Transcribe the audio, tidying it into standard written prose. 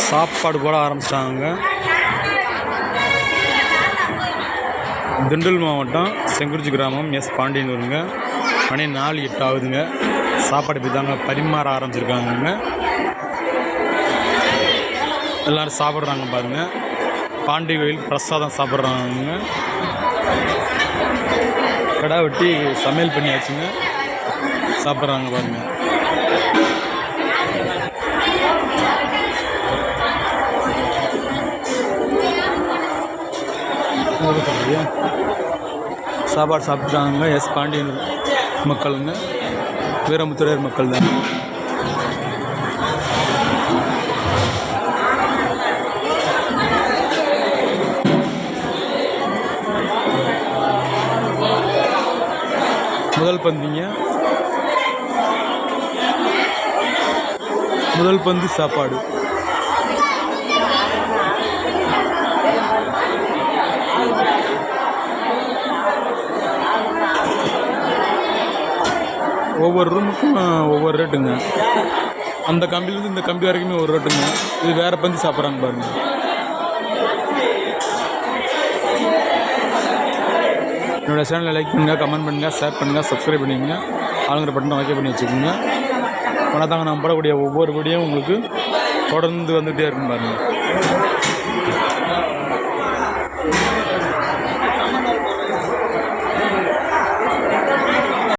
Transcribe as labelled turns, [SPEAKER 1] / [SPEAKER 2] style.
[SPEAKER 1] சாப்பாடு போட ஆரம்பிச்சிட்டாங்க. திண்டுக்கல் மாவட்டம் செங்குறிச்சி கிராமம் எஸ் பாண்டியன் வருங்க. மணி 4:08 ஆகுதுங்க. சாப்பாடு இப்படி தாங்க பரிமாற ஆரம்பிச்சிருக்காங்க. எல்லோரும் சாப்பிட்றாங்க பாருங்கள். பாண்டி கோயில் பிரசாதம் சாப்பிட்றாங்க. கடை வெட்டி சமையல் பண்ணியாச்சுங்க. சாப்பிட்றாங்க பாருங்கள். சாப்பாடு சாப்பிட்றாங்க. எஸ் பாண்டியன் மக்களுங்க, வீரமுத்துரையர் மக்கள் தான். முதல் பந்திங்க, முதல் பந்தி சாப்பாடு. ஒவ்வொரு ரூமுக்கும் ஒவ்வொரு ரேட்டுங்க. அந்த கம்பிலேருந்து இந்த கம்பி வரைக்குமே ஒரு ரேட்டுங்க. இது வேறு பந்தி சாப்பிட்றாங்க பாருங்கள். என்னோடய சேனலை லைக் பண்ணுங்கள், கமெண்ட் பண்ணுங்கள், ஷேர் பண்ணுங்கள், சப்ஸ்கிரைப் பண்ணிக்கோங்க. ஆளுங்கிற பட்டனை ஓகே பண்ணி வச்சுக்கோங்க. ஆனால் தாங்க நான் போடக்கூடிய ஒவ்வொரு வீடியோவும் உங்களுக்கு தொடர்ந்து வந்துகிட்டே இருக்கும் பாருங்கள்.